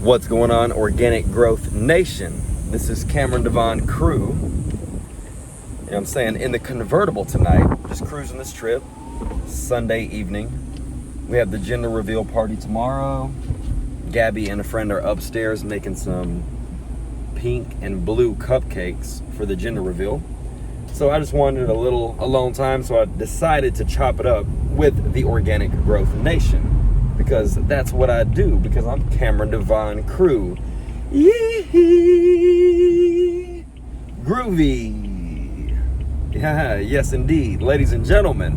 What's going on, Organic Growth Nation? This is Cameron Devon Crew. I'm saying, in the convertible tonight, just cruising this trip, Sunday evening. We have the gender reveal party tomorrow. Gabby and a friend are upstairs making some pink and blue cupcakes for the gender reveal. So I just wanted a little alone time, so I decided to chop it up with the Organic Growth Nation. Because that's what I do, because I'm Cameron Devon Crew. Yee! Groovy! Yeah, yes indeed. Ladies and gentlemen,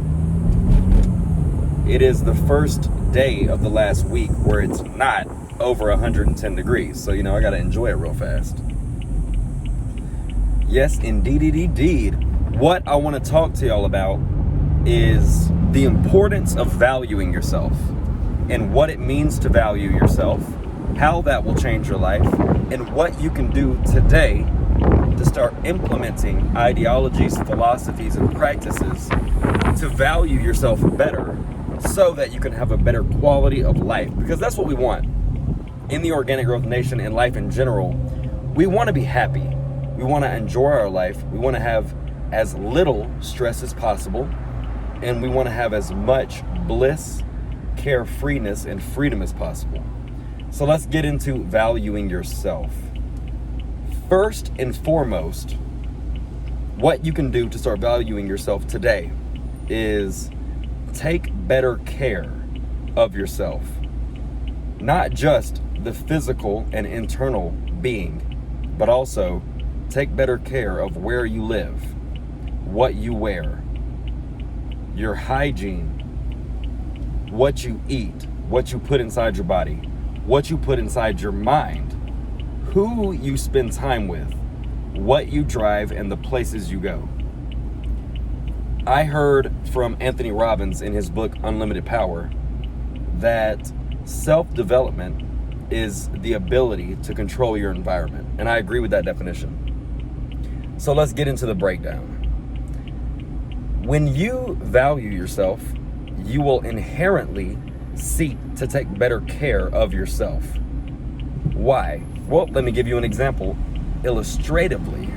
it is the first day of the last week where it's not over 110 degrees. So, I gotta enjoy it real fast. Yes, indeed. What I want to talk to y'all about is the importance of valuing yourself. And what it means to value yourself, how that will change your life, and what you can do today to start implementing ideologies, philosophies, and practices to value yourself better so that you can have a better quality of life. Because that's what we want. In the Organic Growth Nation and life in general, we want to be happy. We want to enjoy our life. We want to have as little stress as possible. And we want to have as much bliss, carefreeness, and freedom as possible. So let's get into valuing yourself. First and foremost, what you can do to start valuing yourself today is take better care of yourself. Not just the physical and internal being, but also take better care of where you live, what you wear, your hygiene, what you eat, what you put inside your body, what you put inside your mind, who you spend time with, what you drive, and the places you go. I heard from Anthony Robbins in his book, Unlimited Power, that self-development is the ability to control your environment. And I agree with that definition. So let's get into the breakdown. When you value yourself, you will inherently seek to take better care of yourself. Why? Well, let me give you an example illustratively.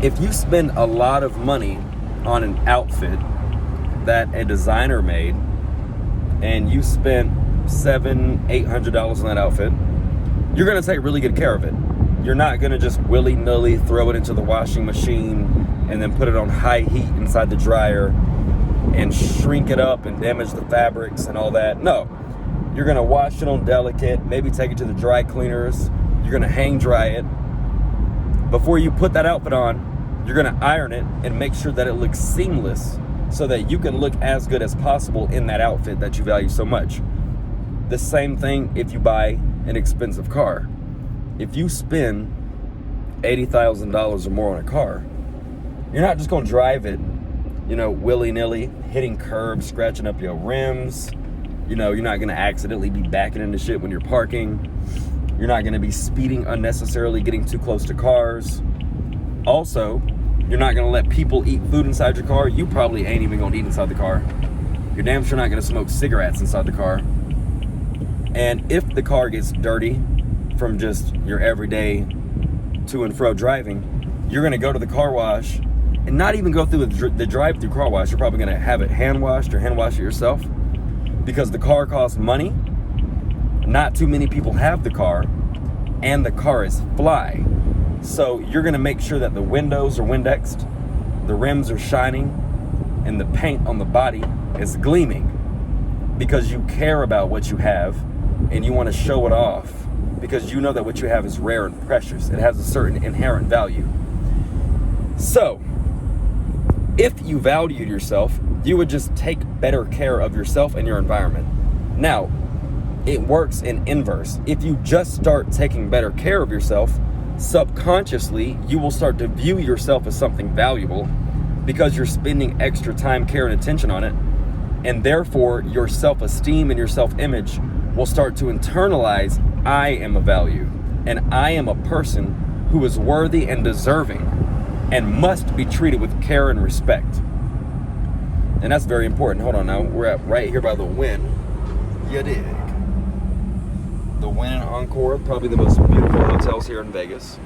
If you spend a lot of money on an outfit that a designer made, and you spent $700-800 on that outfit, you're gonna take really good care of it. You're not gonna just willy-nilly throw it into the washing machine and then put it on high heat inside the dryer and shrink it up and damage the fabrics and all that. No, you're gonna wash it on delicate, maybe take it to the dry cleaners. You're gonna hang dry it. Before you put that outfit on, you're gonna iron it and make sure that it looks seamless so that you can look as good as possible in that outfit that you value so much. The same thing if you buy an expensive car. If you spend $80,000 or more on a car, you're not just gonna drive it willy-nilly, hitting curbs, scratching up your rims. You're not gonna accidentally be backing into shit when you're parking. You're not gonna be speeding unnecessarily, getting too close to cars. Also, you're not gonna let people eat food inside your car. You probably ain't even gonna eat inside the car. You're damn sure not gonna smoke cigarettes inside the car. And if the car gets dirty from just your everyday to and fro driving, you're gonna go to the car wash and not even go through the drive-through car wash. You're probably gonna have it hand washed or hand wash it yourself, because the car costs money. Not too many people have the car, and the car is fly. So you're gonna make sure that the windows are Windexed, the rims are shining, and the paint on the body is gleaming, because you care about what you have and you wanna show it off, because you know that what you have is rare and precious. It has a certain inherent value. So, if you valued yourself, you would just take better care of yourself and your environment. Now, it works in inverse. If you just start taking better care of yourself, subconsciously, you will start to view yourself as something valuable because you're spending extra time, care, and attention on it. And therefore, your self-esteem and your self-image will start to internalize, I am a value, and I am a person who is worthy and deserving and must be treated with care and respect. And that's very important. Hold on now. We're right here by the wind. You dig? the Wynn and Encore, probably the most beautiful hotels here in Vegas.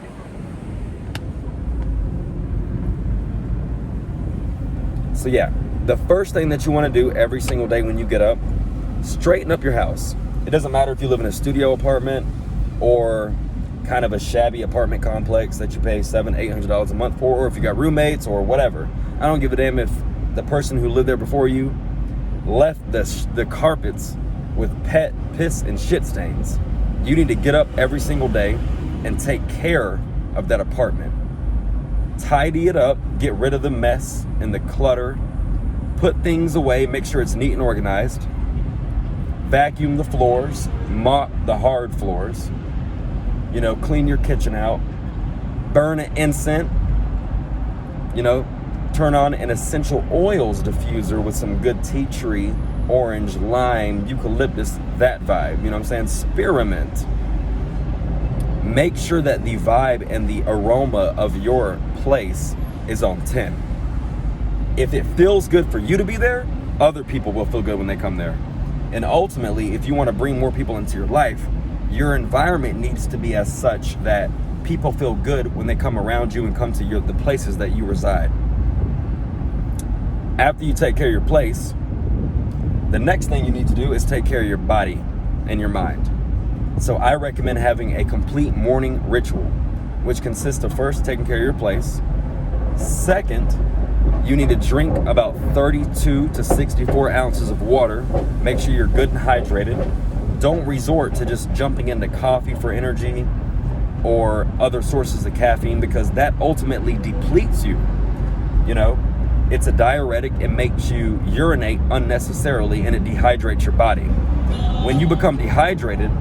So yeah, the first thing that you want to do every single day when you get up, straighten up your house. It doesn't matter if you live in a studio apartment or kind of a shabby apartment complex that you pay $700-800 a month for, or if you got roommates or whatever. I don't give a damn if the person who lived there before you left the carpets with pet piss and shit stains. You need to get up every single day and take care of that apartment. Tidy it up, get rid of the mess and the clutter, put things away, make sure it's neat and organized, vacuum the floors, mop the hard floors, you know, clean your kitchen out, burn an incense, you know, turn on an essential oils diffuser with some good tea tree, orange, lime, eucalyptus, that vibe, you know what I'm saying? Spearmint. Make sure that the vibe and the aroma of your place is on 10. If it feels good for you to be there, other people will feel good when they come there. And ultimately, if you want to bring more people into your life, your environment needs to be as such that people feel good when they come around you and come to the places that you reside. After you take care of your place, the next thing you need to do is take care of your body and your mind. So I recommend having a complete morning ritual, which consists of first taking care of your place. Second, you need to drink about 32 to 64 ounces of water. Make sure you're good and hydrated. Don't resort to just jumping into coffee for energy or other sources of caffeine, because that ultimately depletes you. You know, it's a diuretic. It makes you urinate unnecessarily and it dehydrates your body. When you become dehydrated,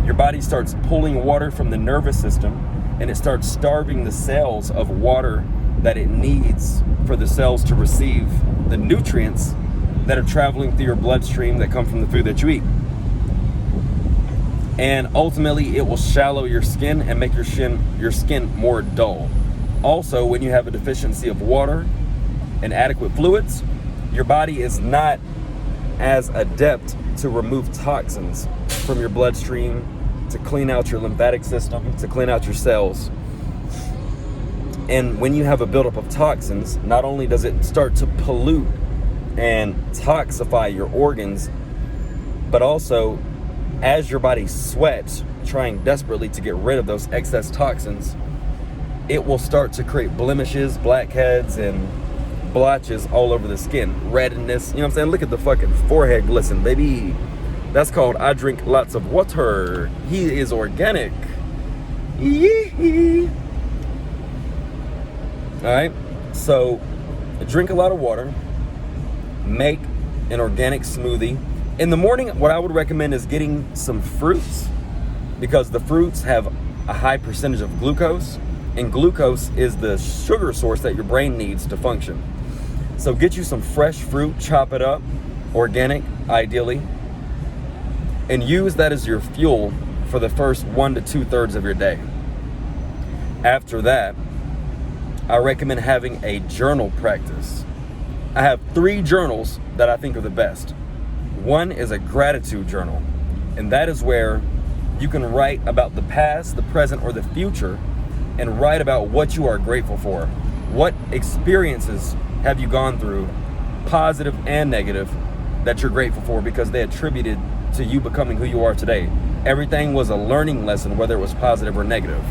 your body starts pulling water from the nervous system and it starts starving the cells of water that it needs for the cells to receive the nutrients that are traveling through your bloodstream that come from the food that you eat. And ultimately, it will shallow your skin and make your skin more dull. Also, when you have a deficiency of water and adequate fluids, your body is not as adept to remove toxins from your bloodstream, to clean out your lymphatic system, to clean out your cells. And when you have a buildup of toxins, not only does it start to pollute and toxify your organs, but also as your body sweats, trying desperately to get rid of those excess toxins, it will start to create blemishes, blackheads, and blotches all over the skin. Redness, you know what I'm saying? Look at the fucking forehead glisten, baby. That's called I drink lots of water. He is organic. Yee-hee. All right, so drink a lot of water. Make an organic smoothie. In the morning, what I would recommend is getting some fruits, because the fruits have a high percentage of glucose, and glucose is the sugar source that your brain needs to function. So get you some fresh fruit, chop it up, organic, ideally, and use that as your fuel for the first 1 to 2/3 of your day. After that, I recommend having a journal practice. I have 3 journals that I think are the best. One is a gratitude journal, and that is where you can write about the past, the present, or the future, and write about what you are grateful for. What experiences have you gone through, positive and negative, that you're grateful for because they attributed to you becoming who you are today. Everything was a learning lesson, whether it was positive or negative.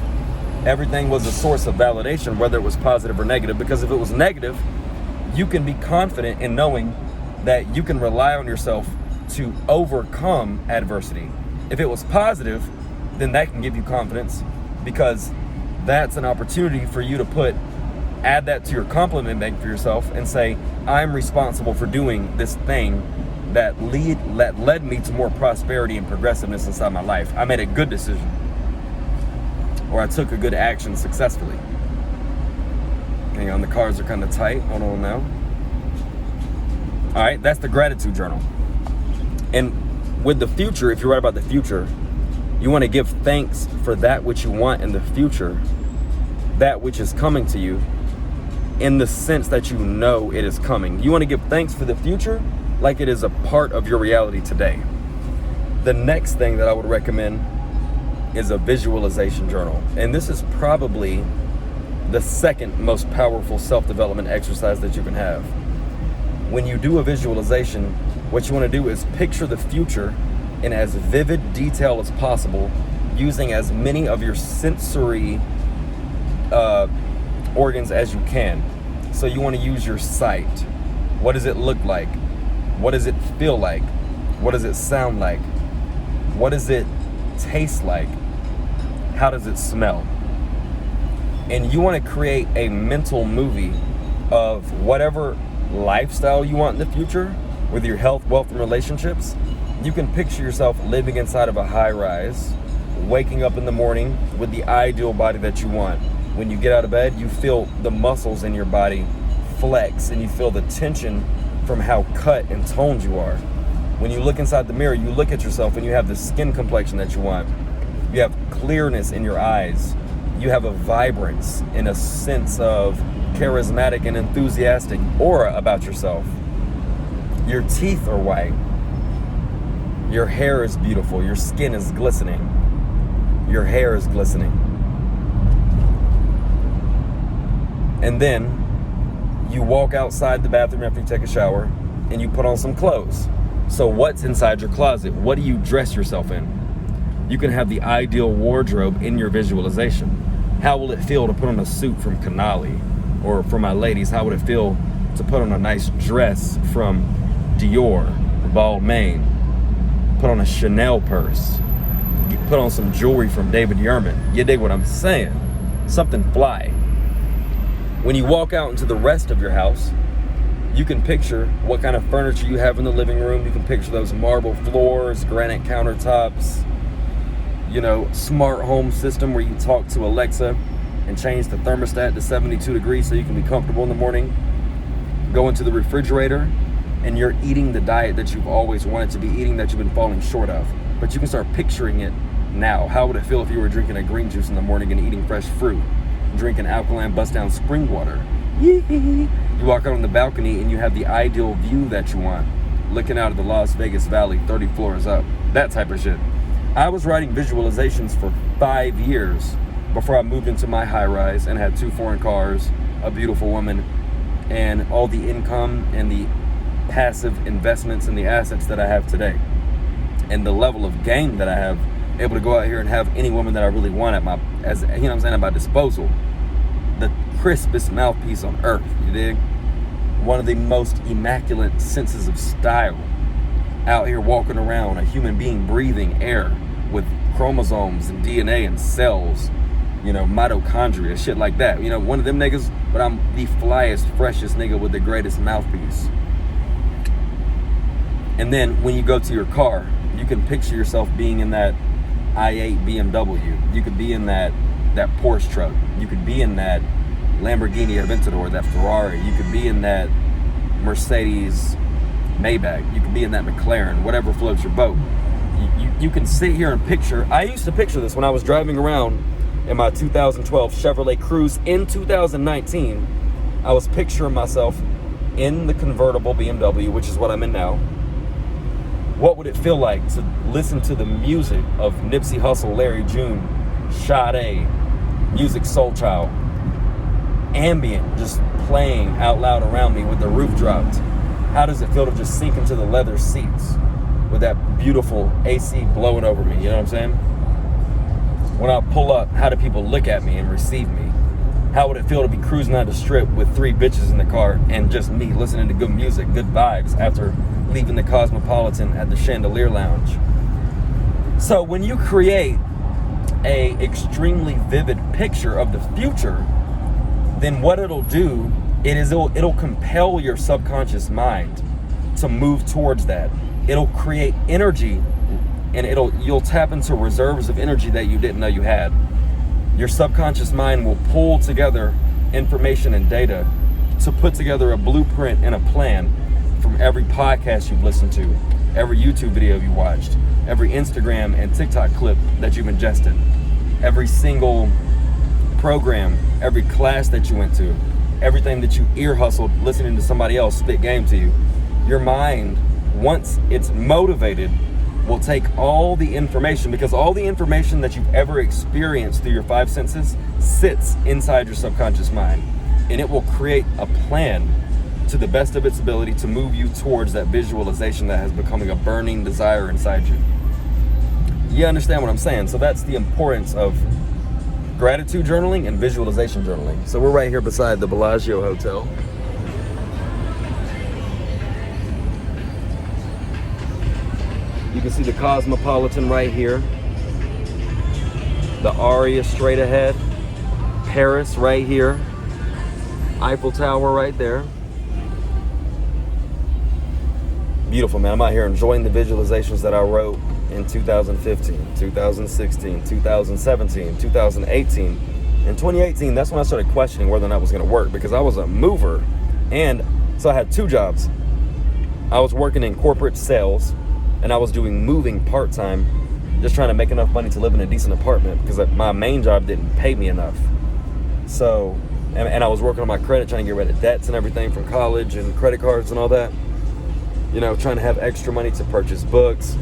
Everything was a source of validation, whether it was positive or negative, because if it was negative, you can be confident in knowing that you can rely on yourself to overcome adversity. If it was positive, then that can give you confidence, because that's an opportunity for you to add that to your compliment bank for yourself and say, I'm responsible for doing this thing that led me to more prosperity and progressiveness inside my life. I made a good decision, or I took a good action successfully. Hang on, the cards are kind of tight. Hold on now. All right, that's the gratitude journal. And with the future, if you write about the future, you want to give thanks for that which you want in the future, that which is coming to you, in the sense that you know it is coming. You want to give thanks for the future like it is a part of your reality today. The next thing that I would recommend is a visualization journal. And this is probably the second most powerful self-development exercise that you can have. When you do a visualization, what you want to do is picture the future in as vivid detail as possible, using as many of your sensory organs as you can. So you want to use your sight. What does it look like? What does it feel like? What does it sound like? What does it taste like? How does it smell? And you want to create a mental movie of whatever lifestyle you want in the future with your health, wealth, and relationships. You can picture yourself living inside of a high rise, waking up in the morning with the ideal body that you want. When you get out of bed, you feel the muscles in your body flex and you feel the tension from how cut and toned you are. When you look inside the mirror, you look at yourself and you have the skin complexion that you want. You have clearness in your eyes. You have a vibrance and a sense of charismatic and enthusiastic aura about yourself. Your teeth are white. Your hair is beautiful. Your skin is glistening. Your hair is glistening. And then you walk outside the bathroom after you take a shower and you put on some clothes. So what's inside your closet? What do you dress yourself in? You can have the ideal wardrobe in your visualization. How will it feel to put on a suit from Canali? Or for my ladies, how would it feel to put on a nice dress from Dior, Balmain? Put on a Chanel purse. Put on some jewelry from David Yurman. You dig what I'm saying? Something fly. When you walk out into the rest of your house, you can picture what kind of furniture you have in the living room. You can picture those marble floors, granite countertops, smart home system where you talk to Alexa and change the thermostat to 72 degrees so you can be comfortable in the morning. Go into the refrigerator and you're eating the diet that you've always wanted to be eating that you've been falling short of. But you can start picturing it now. How would it feel if you were drinking a green juice in the morning and eating fresh fruit? Drinking alkaline bust down spring water. You walk out on the balcony and you have the ideal view that you want, looking out of the Las Vegas Valley 30 floors up, that type of shit. I was writing visualizations for 5 years before I moved into my high rise and had 2 foreign cars, a beautiful woman, and all the income and the passive investments and the assets that I have today. And the level of game that I have, able to go out here and have any woman that I really want at my disposal. The crispest mouthpiece on earth, you dig? One of the most immaculate senses of style. Out here walking around, a human being breathing air with chromosomes and DNA and cells, mitochondria, shit like that. One of them niggas, but I'm the flyest, freshest nigga with the greatest mouthpiece. And then when you go to your car, you can picture yourself being in that i8 BMW. You could be in that Porsche truck. You could be in that Lamborghini Aventador, that Ferrari. You could be in that Mercedes Maybach. You could be in that McLaren, whatever floats your boat. You can sit here and picture. I used to picture this when I was driving around in my 2012 Chevrolet Cruze in 2019. I was picturing myself in the convertible BMW, which is what I'm in now. What would it feel like to listen to the music of Nipsey Hussle, Larry June, Sade, Music Soul Child, ambient, just playing out loud around me with the roof dropped? How does it feel to just sink into the leather seats with that beautiful AC blowing over me? You know what I'm saying? When I pull up, how do people look at me and receive me? How would it feel to be cruising down the strip with 3 bitches in the car and just me listening to good music, good vibes after leaving the Cosmopolitan at the Chandelier Lounge? So when you create a extremely vivid picture of the future, then what it'll do it'll compel your subconscious mind to move towards that. It'll create energy, and you'll tap into reserves of energy that you didn't know you had. Your subconscious mind will pull together information and data to put together a blueprint and a plan from every podcast you've listened to, every YouTube video you watched, every Instagram and TikTok clip that you've ingested, every single program, every class that you went to, everything that you ear hustled listening to somebody else spit game to you. Your mind, once it's motivated will take all the information, because all the information that you've ever experienced through your five senses sits inside your subconscious mind, and it will create a plan to the best of its ability to move you towards that visualization that has becoming a burning desire inside you. You understand what I'm saying? So that's the importance of gratitude journaling and visualization journaling. So we're right here beside the Bellagio Hotel. You can see the Cosmopolitan right here. The Aria straight ahead. Paris right here. Eiffel Tower right there. Beautiful, man. I'm out here enjoying the visualizations that I wrote in 2015, 2016, 2017, 2018. In 2018, that's when I started questioning whether or not it was going to work, because I was a mover. And so I had two jobs. I was working in corporate sales, and I was doing moving part-time, just trying to make enough money to live in a decent apartment, because my main job didn't pay me enough. So, and I was working on my credit, trying to get rid of debts and everything from college and credit cards and all that. You know, trying to have extra money to purchase books,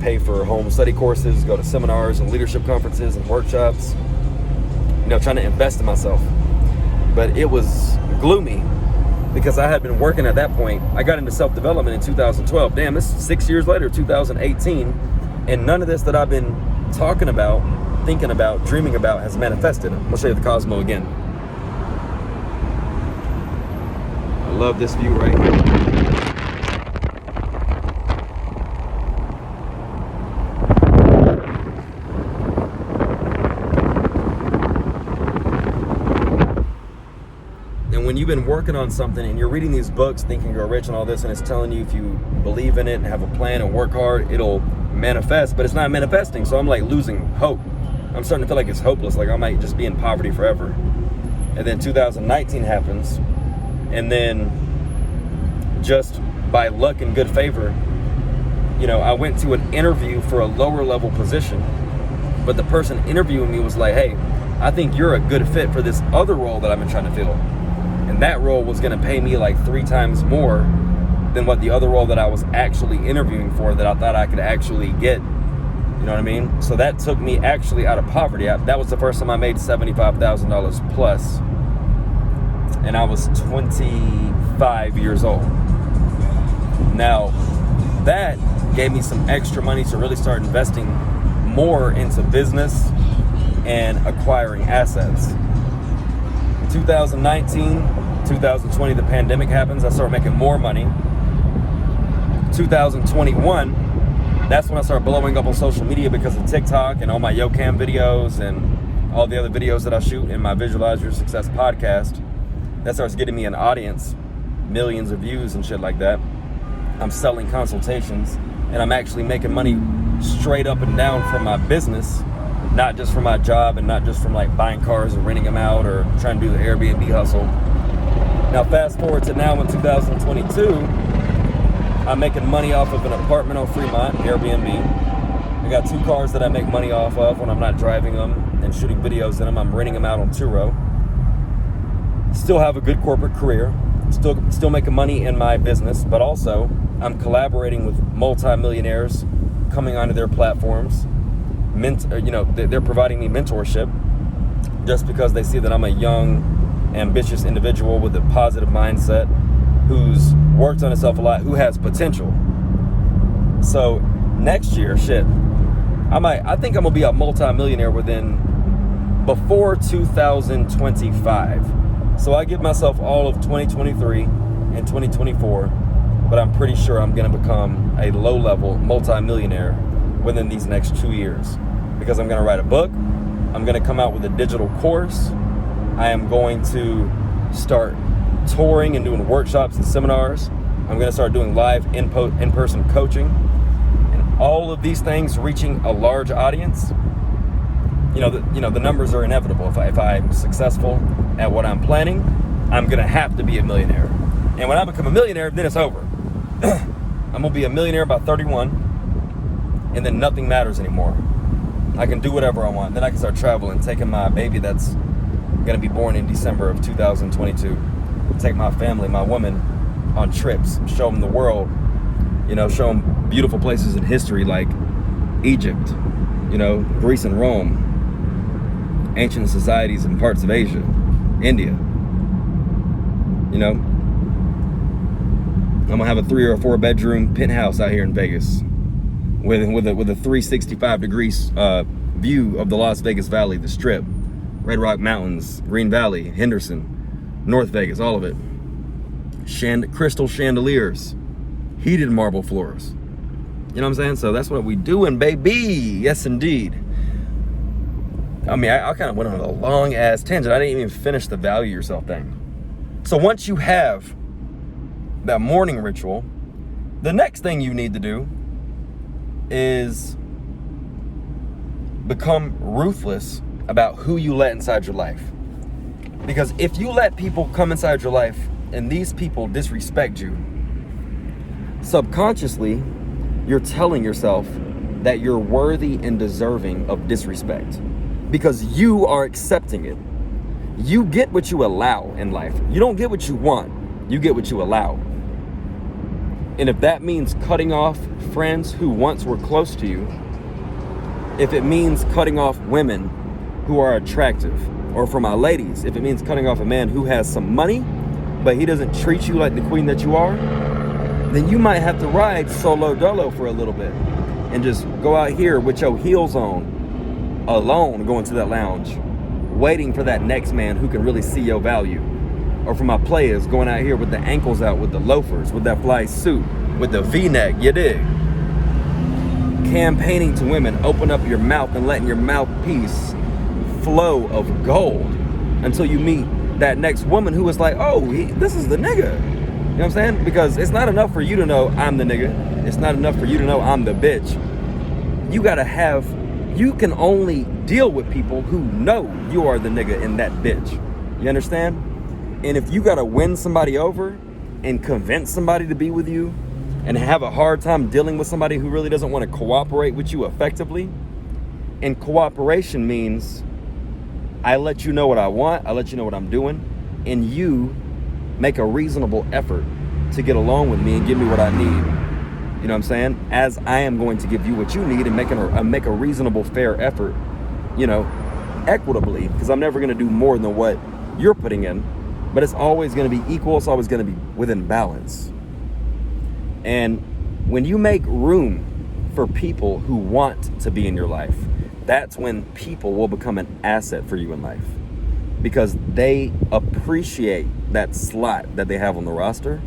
pay for home study courses, go to seminars and leadership conferences and workshops. You know, trying to invest in myself. But it was gloomy, because I had been working at that point. I got into self-development in 2012. Damn, this is 6 years later, 2018. And none of this that I've been talking about, thinking about, dreaming about has manifested. I'm gonna show you the Cosmo again. I love this view right here. When you've been working on something and you're reading these books thinking you're rich and all this, and it's telling you if you believe in it and have a plan and work hard, it'll manifest, but it's not manifesting. So I'm like losing hope. I'm starting to feel like it's hopeless, like I might just be in poverty forever. And then 2019 happens, and then just by luck and good favor, you know, I went to an interview for a lower level position, but the person interviewing me was like, hey, I think you're a good fit for this other role that I've been trying to fill. And that role was going to pay me like 3 times more than what the other role that I was actually interviewing for, that I thought I could actually get. You know what I mean? So that took me actually out of poverty. That was the first time I made $75,000 plus. And I was 25 years old. Now, that gave me some extra money to really start investing more into business and acquiring assets. 2019, 2020, the pandemic happens. I started making more money. 2021, that's when I started blowing up on social media because of TikTok and all my YoCam videos and all the other videos that I shoot in my Visualize Your Success podcast. That starts getting me an audience, millions of views and shit like that. I'm selling consultations, and I'm actually making money straight up and down from my business, not just from my job and not just from like buying cars and renting them out or trying to do the Airbnb hustle. Now fast forward to now in 2022, I'm making money off of an apartment on Fremont, Airbnb. I got 2 cars that I make money off of when I'm not driving them and shooting videos in them. I'm renting them out on Turo. Still have a good corporate career. Still making money in my business, but also I'm collaborating with multi-millionaires coming onto their platforms. They're providing me mentorship just because they see that I'm a young, ambitious individual with a positive mindset who's worked on himself a lot, who has potential. So next year, I think I'm gonna be a multi-millionaire before 2025. So I give myself all of 2023 and 2024, but I'm pretty sure I'm gonna become a low-level multi-millionaire within these next 2 years, because I'm gonna write a book, I'm gonna come out with a digital course, I am going to start touring and doing workshops and seminars, I'm gonna start doing live in-person coaching, and all of these things reaching a large audience. The numbers are inevitable. If I'm successful at what I'm planning, I'm gonna have to be a millionaire. And when I become a millionaire, then it's over. I'm gonna be a millionaire by 31, and then nothing matters anymore. I can do whatever I want. Then I can start traveling, taking my baby that's gonna be born in December of 2022, take my family, my woman, on trips, show them the world, You know, show them beautiful places in history like Egypt, you know, Greece and Rome, ancient societies in parts of Asia, India. You know, I'm gonna have a 3 or 4 bedroom penthouse out here in Vegas with a 365 degrees view of the Las Vegas Valley, the Strip, Red Rock Mountains, Green Valley, Henderson, North Vegas, all of it. Crystal chandeliers, heated marble floors. You know what I'm saying? So that's what we doing, baby. Yes, indeed. I mean, I kind of went on a long ass tangent. I didn't even finish the value yourself thing. So once you have that morning ritual, the next thing you need to do is become ruthless about who you let inside your life. Because if you let people come inside your life and these people disrespect you, subconsciously, you're telling yourself that you're worthy and deserving of disrespect because you are accepting it. You get what you allow in life. You don't get what you want. You get what you allow. And if that means cutting off friends who once were close to you, if it means cutting off women who are attractive, or for my ladies, if it means cutting off a man who has some money, but he doesn't treat you like the queen that you are, then you might have to ride solo dolo for a little bit and just go out here with your heels on, alone, going to that lounge, waiting for that next man who can really see your value. Or for my players, going out here with the ankles out, with the loafers, with that fly suit, with the V-neck, you dig? Campaigning to women, open up your mouth and letting your mouthpiece flow of gold until you meet that next woman who is like, oh, this is the nigga. You know what I'm saying? Because it's not enough for you to know I'm the nigga. It's not enough for you to know I'm the bitch. You can only deal with people who know you are the nigga and that bitch. You understand? And if you gotta win somebody over and convince somebody to be with you and have a hard time dealing with somebody who really doesn't want to cooperate with you effectively, and cooperation means I let you know what I want, I let you know what I'm doing, and you make a reasonable effort to get along with me and give me what I need. You know what I'm saying? As I am going to give you what you need and make a reasonable, fair effort, you know, equitably, because I'm never gonna do more than what you're putting in, but it's always gonna be equal, it's always gonna be within balance. And when you make room for people who want to be in your life, that's when people will become an asset for you in life, because they appreciate that slot that they have on the roster,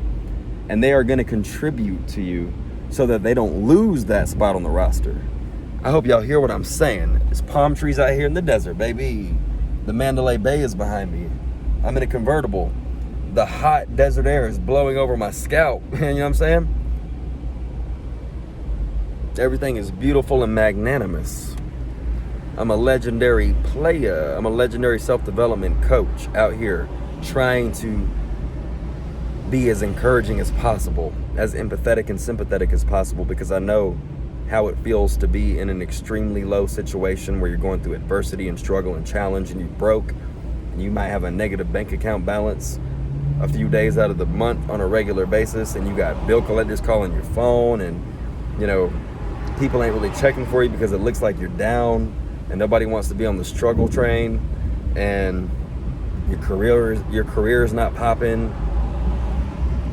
and they are going to contribute to you so that they don't lose that spot on the roster. I hope y'all hear what I'm saying. There's palm trees out here in the desert, baby. The Mandalay Bay is behind me. I'm in a convertible. The hot desert air is blowing over my scalp. You know what I'm saying? Everything is beautiful and magnanimous. I'm a legendary player. I'm a legendary self-development coach out here trying to be as encouraging as possible, as empathetic and sympathetic as possible, because I know how it feels to be in an extremely low situation where you're going through adversity and struggle and challenge, and you're broke, and you might have a negative bank account balance a few days out of the month on a regular basis, and you got bill collectors calling your phone, and you know, people ain't really checking for you because it looks like you're down, and nobody wants to be on the struggle train, and your career is not popping,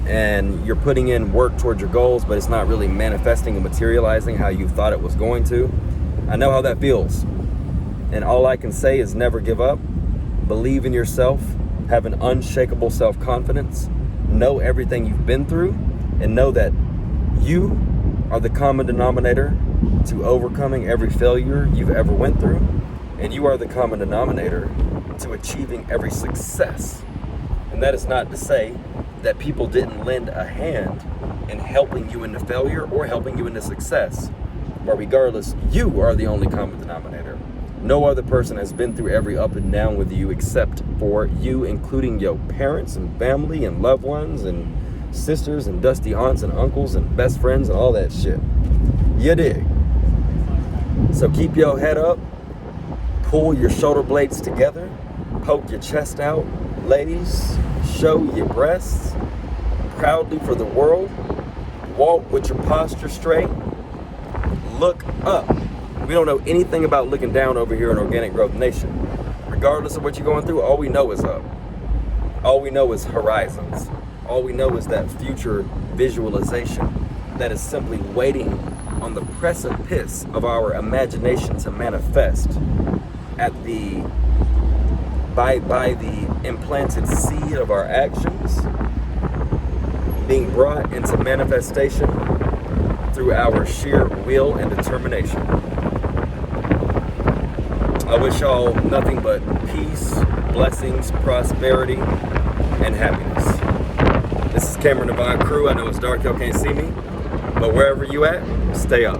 and you're putting in work towards your goals, but it's not really manifesting and materializing how you thought it was going to. I know how that feels, and all I can say is never give up. Believe in yourself, have an unshakable self-confidence, know everything you've been through, and know that you are the common denominator to overcoming every failure you've ever went through, and you are the common denominator to achieving every success. And that is not to say that people didn't lend a hand in helping you into failure or helping you into success, but regardless, you are the only common denominator. No other person has been through every up and down with you except for you, including your parents and family and loved ones and sisters and dusty aunts and uncles and best friends and all that shit. You dig? So keep your head up, pull your shoulder blades together, poke your chest out. Ladies, show your breasts proudly for the world. Walk with your posture straight. Look up. We don't know anything about looking down over here in Organic Growth Nation. Regardless of what you're going through, all we know is up. All we know is horizons. All we know is that future visualization that is simply waiting on the precipice of our imagination to manifest by the implanted seed of our actions being brought into manifestation through our sheer will and determination. I wish y'all nothing but peace, blessings, prosperity, and happiness. This is Cameron Divine Crew. I know it's dark, y'all can't see me, but wherever you at, stay up.